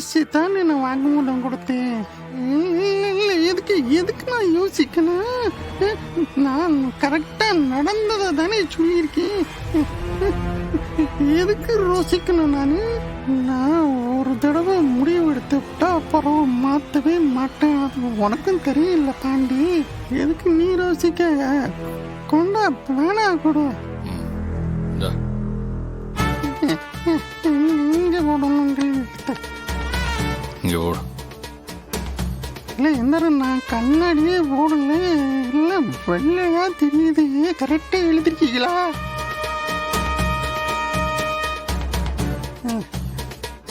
யோசிச்சுதான் நான் வாக்குமூலம் கொடுத்தேன். இல்லை, எதுக்கு எதுக்கு நான் யோசிக்கணும்? நான் கரெக்டா நடந்ததை தானே சொல்லியிருக்கேன். எதுக்கு ரோசிக்கணும்? நான் ஒரு தடவை முடிவு எடுத்து விட்டா அப்புறம் மாற்றவே மாட்டேன். அது உனக்கும் தெரியல பாண்டி. எதுக்கு நீ ரோசிக்க? கொண்டா வேணா கூட இங்க போடணும். இல்லை எந்த நான் கண்ணாடியே போடல. இல்லை வெள்ளையா தெரியுது. கரெக்டா எழுதிருக்கீங்களா?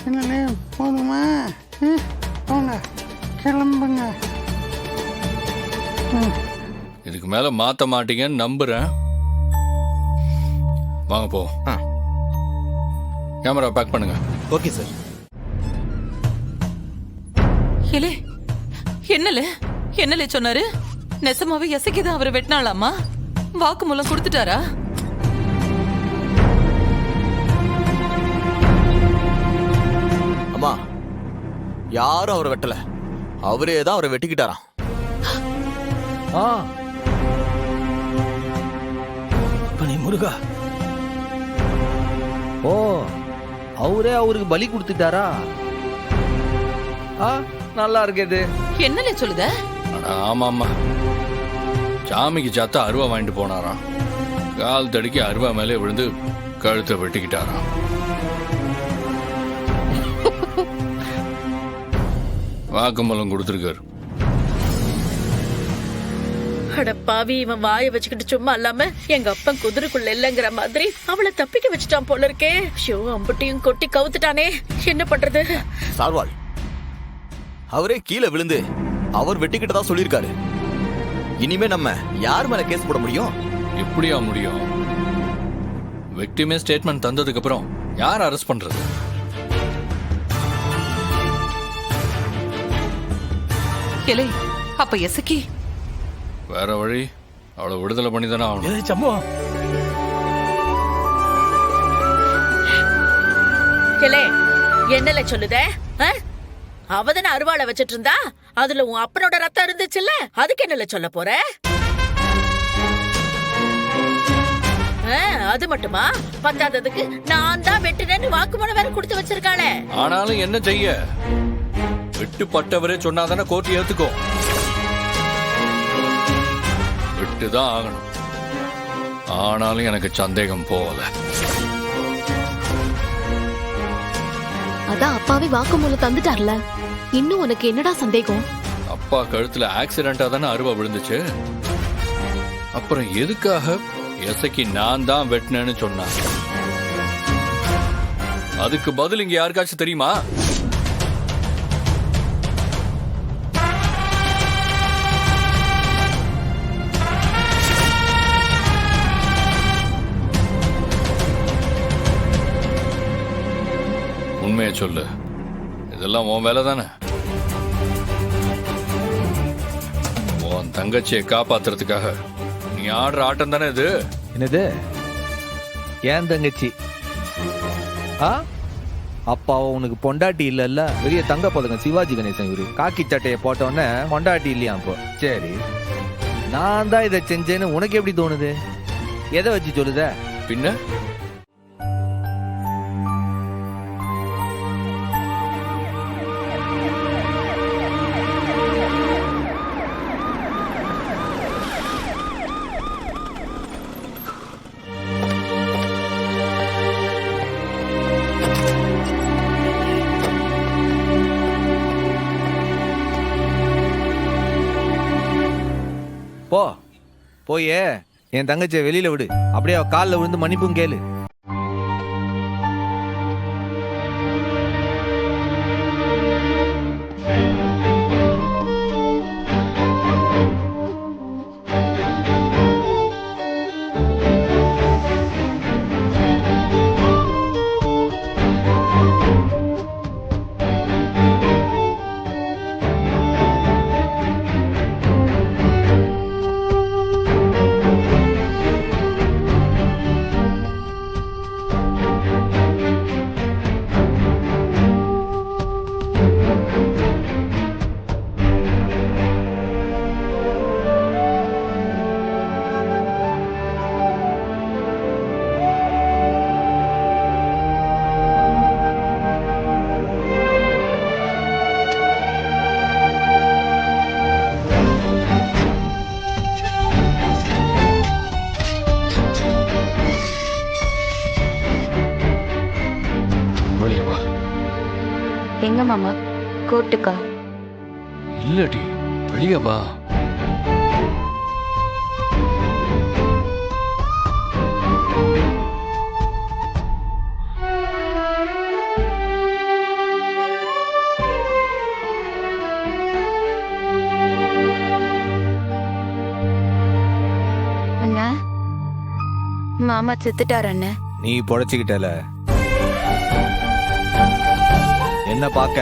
என்னலே போதுமா? போங்க கிளம்புங்க. இதுக்கு மேல மாத்த மாட்டீங்கன்னு நம்புறேன். வாங்க போ. கேமரா பேக் பண்ணுங்க. Okay sir. ஏலே என்னலே சொன்னாரு? நெசமாவே எசக்கிதான் அவரை வெட்டினாலாமா? வாக்குமூலம் கொடுத்துட்டாரா? அம்மா, யாரும் அவரை வெட்டல, அவரே தான் அவரை வெட்டிக்கிட்டாராம். நீ முருகா, ஓ அவரே அவருக்கு பலி கொடுத்துட்டாரா? நல்லா இருக்குது. என்னலே சொல்லுத? ஆமா ஆமா, சாமிக்கு சாத்தா அருவா வாங்கிட்டு போனாராம். கால் தடுக்கி அருவா மேலே விழுந்து கழுத்தை வெட்டிக்கிட்டாராம். வாக்குமூலம் கொடுத்துருக்காரு. அட பாவி, இவன் வாயை வச்சுக்கிட்டு சும்மா இல்லாம எங்க அப்பன் குதிரைக்குள்ள இல்லங்கிற மாதிரி அவளை தப்பிக்க வச்சுட்டான் போல இருக்கே. ஷோ, அம்புட்டியும் கொட்டி கவுத்துட்டானே, என்ன பண்றது? சார்வால், அவரே கீழே விழுந்து அவர் வெட்டிக்கிட்டதா சொல்லியிருக்காரு. இனிமே நம்ம யார் மேல கேஸ் போட முடியும்? எப்படியா முடியும்? விக்டிமே ஸ்டேட்மெண்ட் தந்ததுக்கு அப்புறம் யார் அரெஸ்ட் பண்றது? ஏலே, அப்ப எசக்கி வேற வழி, அவளை விடுதலை பண்ணி தானே ஆகணும். சம்பவம் என்னல சொல்லுத? அவதான அருவாளை வச்சிட்டு இருந்தா, அதுல உன் அப்பனோட ரத்தம் இருந்துச்சுல்ல, அதுக்கு என்னல சொல்ல போற? அது மட்டுமா பத்தாததுக்கு நான் தான் வெட்டுனேன்னு வாக்குமூலம் வேற கொடுத்து வச்சிருக்காளே. ஆனாலும் என்ன செய்ய, வெட்டுப்பட்டவரே சொன்னாதானே கோர்ட் ஏத்துக்கோ. விட்டுதான் ஆகணும். ஆனாலும் எனக்கு சந்தேகம் போகல. அதான் அப்பாவே வாக்குமூலம் தந்துட்டார்ல, இன்னும் உனக்கு என்னடா சந்தேகம்? அப்பா கழுத்துல ஆக்சிடென்டா தானே அருவா விழுந்துச்சு. அப்புறம் எதுக்காக எசைக்கு நான் தான் வெட்டினேன்னு சொன்னாங்க? அதுக்கு பதில் இங்க யாருக்காச்சும் தெரியுமா? உண்மையை சொல்லு, இதெல்லாம் உன் வேலை தானே. உன் தங்கச்சியை காப்பாத்துறதுக்காக நீ ஆடுற ஆட்டம் தானே இது. என்னது? ஏன் தங்கச்சி? அப்பாவோ உனக்கு பொண்டாட்டி இல்லல்ல? பெரிய தங்க பதங்க சிவாஜி கணேசன் இவரு. காக்கி சட்டையை போட்டோன்னே பொண்டாட்டி இல்லையா? அப்போ சரி, நான் தான் இதை செஞ்சேன்னு உனக்கு எப்படி தோணுது? எதை வச்சு சொல்லுத? பின்ன போயே என் தங்கச்சியை வெளியில விடு. அப்படியே அவ காலில் விழுந்து மன்னிப்பும் கேளு. எங்க மாமா கோர்ட்டுக்கா? இல்லடி, வெளியே வா. அண்ணா மாமா செத்துட்டார் அண்ணா. நீ பொழைச்சிக்கிட்டல, என்ன பார்க்க?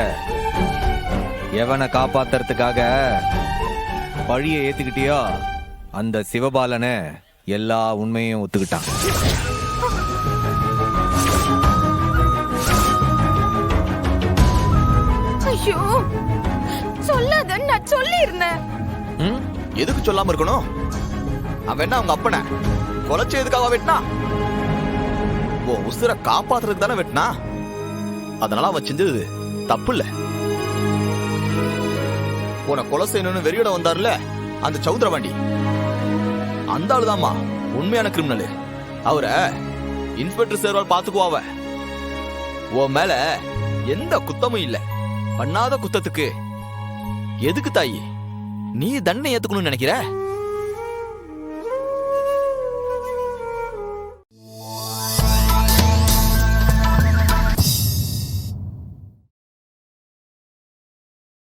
எவனை காப்பாத்துறதுக்காக பழிய ஏத்துக்கிட்டியோ அந்த சிவபாலனை எல்லா உண்மையும் ஒத்துக்கிட்டான். ஐயோ சொல்லாதன்னு நான் சொல்லி இருந்தேன். ம்? எதுக்கு சொல்லாம இருக்கணும்? அவன் என்ன அவங்க அப்பனை கொலைச்சு எதுக்காக வெட்டினா? உன் உசுரை காப்பாத்துறதுக்கு தானே வெட்டினா. அதனால அவன் செஞ்சது தப்பு இல்ல. உன கொலை செய்யணும்னு வெறியோட வந்தார்ல அந்த சௌந்தரவாண்டி, அந்த ஆளுதாம்மா உண்மையான கிரிமினல். அவரை இன்ஸ்பெக்டர் சேர்வால் பாத்துக்குவாவ. உன் மேல எந்த குத்தமும் இல்ல. பண்ணாத குத்தத்துக்கு எதுக்கு தாயி நீ தண்டனை ஏத்துக்கணும்னு நினைக்கிற?